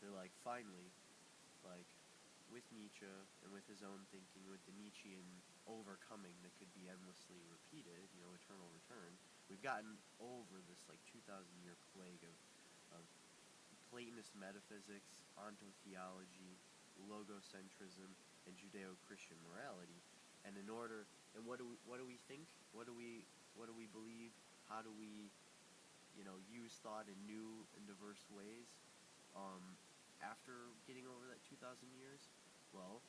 they're like, finally, like, with Nietzsche and with his own thinking, with the Nietzschean overcoming that could be endlessly repeated, eternal return, we've gotten over this like 2,000-year plague of Platonist metaphysics, ontotheology, logocentrism, and Judeo-Christian morality. And what do we think? What do we believe? How do we, use thought in new and diverse ways? After getting over that 2,000 years, well,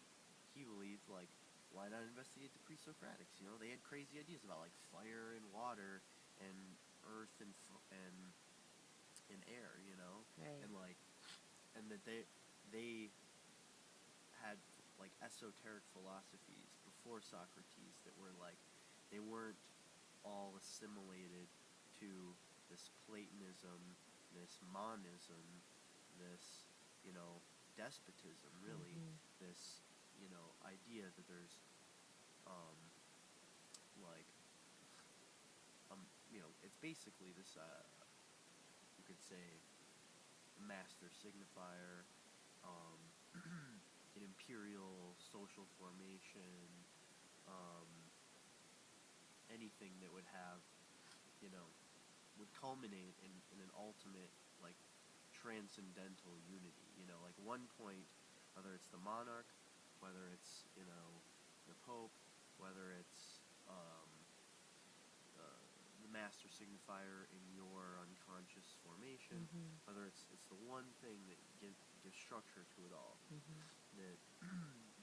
he believed, like, why not investigate the pre-Socratics? They had crazy ideas about, like, fire and water and earth and air, Right. and like, and that they had like esoteric philosophies before Socrates that were like, they weren't all assimilated to this Platonism, this monism, this, despotism, really, this, idea that there's, like, it's basically this, you could say, master signifier, an imperial social formation, anything that would have, would culminate in an ultimate, like, transcendental unity. Like one point, whether it's the monarch, whether it's, the Pope, whether it's the master signifier in your unconscious formation, whether it's the one thing that gives structure to it all, that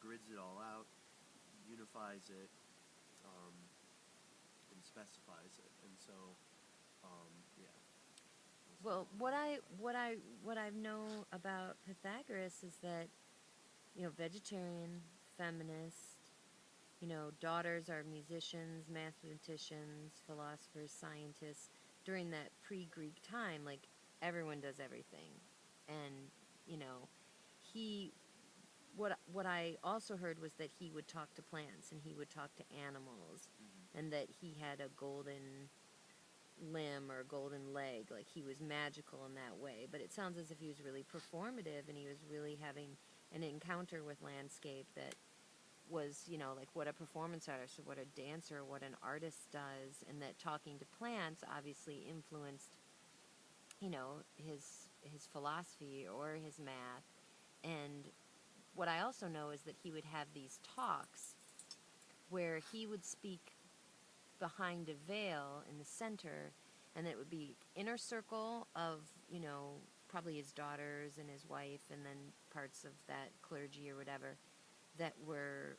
grids it all out, unifies it, and specifies it. And so, yeah. Well, what I know about Pythagoras is that, vegetarian, feminist, daughters are musicians, mathematicians, philosophers, scientists. During that pre-Greek time, like, everyone does everything. And, he, what I also heard was that he would talk to plants and he would talk to animals, and that he had a golden limb or a golden leg. Like, he was magical in that way. But it sounds as if he was really performative, and he was really having an encounter with landscape that was, like what a performance artist or what a dancer or what an artist does, and that talking to plants obviously influenced, his philosophy or his math. And what I also know is that he would have these talks where he would speak behind a veil in the center, and it would be inner circle of, probably his daughters and his wife, and then parts of that clergy or whatever that were,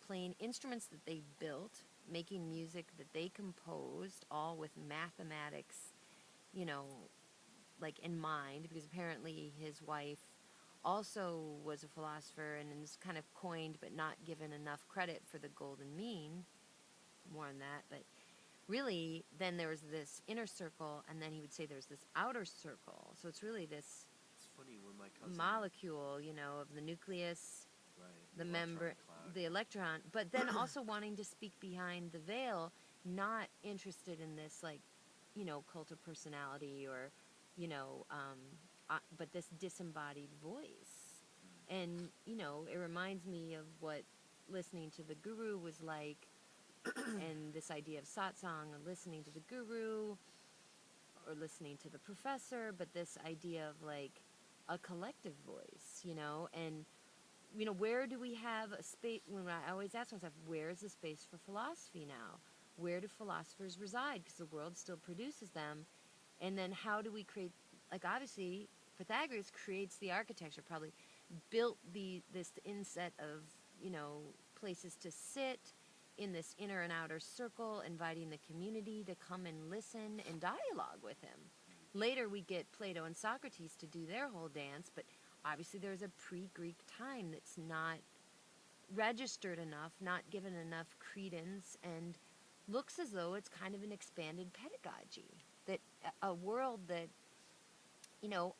playing instruments that they built, making music that they composed, all with mathematics, like in mind, because apparently his wife also was a philosopher and is kind of coined but not given enough credit for the golden mean. More on that, but really then there was this inner circle, and then he would say there's this outer circle. So it's really this It's funny when my cousin, molecule, of the nucleus, right, the membrane, the electron, but then also wanting to speak behind the veil, not interested in this, like, cult of personality or, but this disembodied voice. And, it reminds me of what listening to the guru was like, and this idea of satsang, or listening to the guru, or listening to the professor, but this idea of, like, a collective voice, and, where do we have a space? When I always ask myself, where is the space for philosophy now? Where do philosophers reside? Because the world still produces them. And then how do we create, like, obviously, Pythagoras creates the architecture, probably built this inset of, places to sit in this inner and outer circle, inviting the community to come and listen and dialogue with him. Later we get Plato and Socrates to do their whole dance, but obviously there's a pre-Greek time that's not registered enough, not given enough credence, and looks as though it's kind of an expanded pedagogy. That a world that,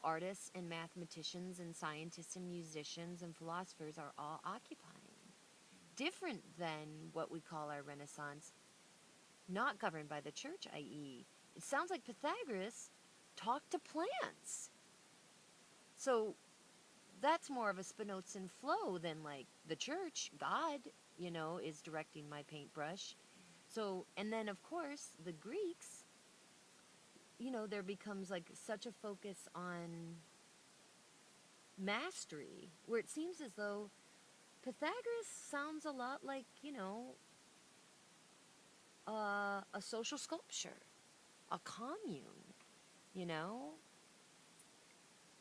artists and mathematicians and scientists and musicians and philosophers are all occupying. Different than what we call our Renaissance, not governed by the church, i.e., it sounds like Pythagoras talked to plants. So that's more of a Spinozan flow than like the church. God, is directing my paintbrush. So, and then of course the Greeks, there becomes like such a focus on mastery, where it seems as though Pythagoras sounds a lot like, a social sculpture, a commune, you know,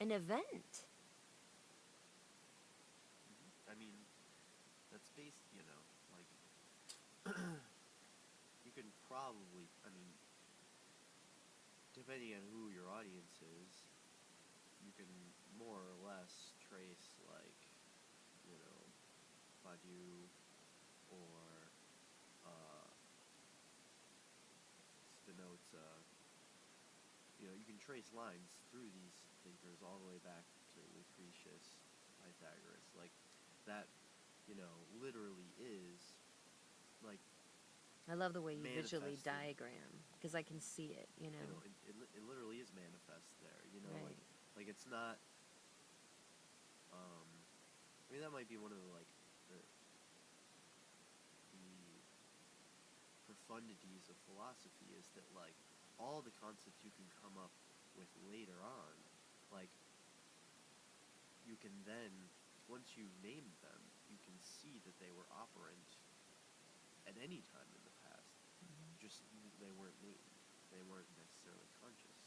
an event. I mean, that's based, like, you can probably, I mean, depending on who your audience is, you can more or less trace, like, Badiou or Spinoza. You can trace lines through these thinkers all the way back to Lucretius, Pythagoras. Like, that, literally is, like, I love the way you visually manifested. diagram, because I can see it, It literally is manifest there, Right. like it's not, I mean, that might be one of the, like, the profundities of philosophy is that, like, all the concepts you can come up with later on, like, you can then, once you name them, you can see that they were operant at any time in the past. Just they weren't named. They weren't necessarily conscious,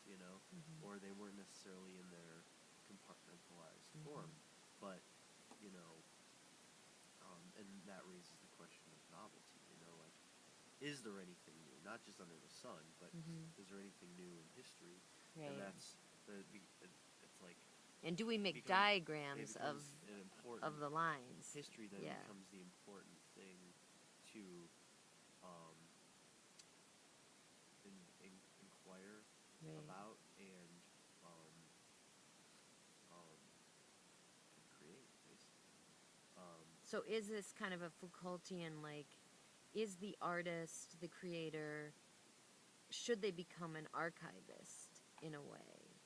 or they weren't necessarily in their compartmentalized form. But, and that raises the question of novelty, like, is there anything new? Not just under the sun, but is there anything new in history? Right. And that's, it's like... And do we make diagrams of the lines? History then becomes the important thing to inquire about and create, basically. So is this kind of a Foucaultian, like, is the artist, the creator, should they become an archivist in a way?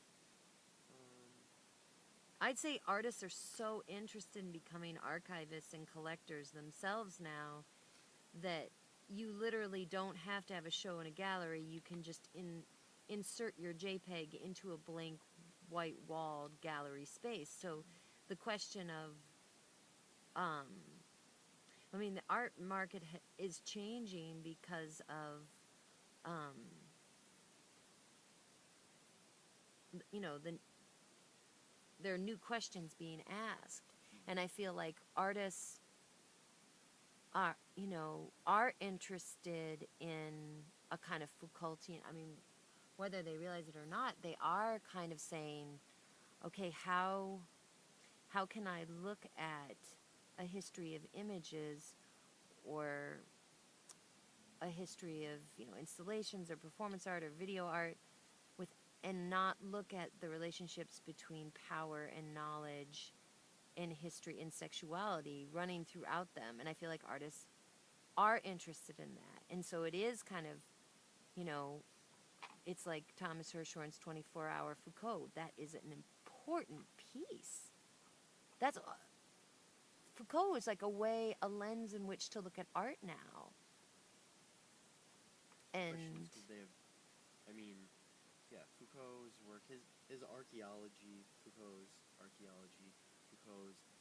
I'd say artists are so interested in becoming archivists and collectors themselves now that you literally don't have to have a show in a gallery. You can just insert your JPEG into a blank white-walled gallery space. So the question of, I mean, the art market is changing because of, there are new questions being asked. And I feel like artists are interested in a kind of Foucaultian, I mean, whether they realize it or not, they are kind of saying, okay, how can I look at a history of images or a history of, installations or performance art or video art and not look at the relationships between power and knowledge and history and sexuality running throughout them. And I feel like artists are interested in that. And so it is kind of, it's like Thomas Hirschhorn's 24-Hour Foucault. That is an important piece. Foucault is like a lens in which to look at art now. And Foucault's work, his archaeology, Foucault's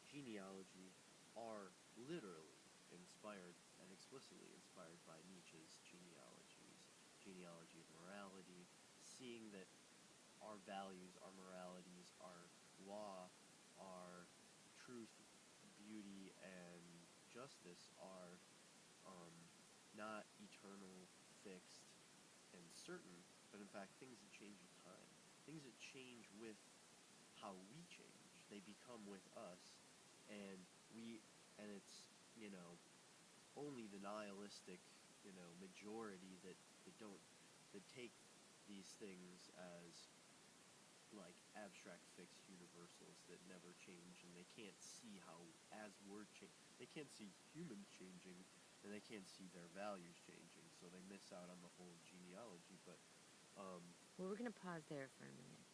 genealogy are literally inspired and explicitly inspired by Nietzsche's genealogy of morality, seeing that our values, our moralities, our law, our truth, beauty, and justice are not eternal, fixed, and certain, but in fact things that change with time. Things that change with how we change. They become with us, and it's, only the nihilistic, majority that take these things as, like, abstract fixed universals that never change, and they can't see how, as we're they can't see humans changing, and they can't see their values changing, so they miss out on the whole genealogy. But well, we're going to pause there for a minute.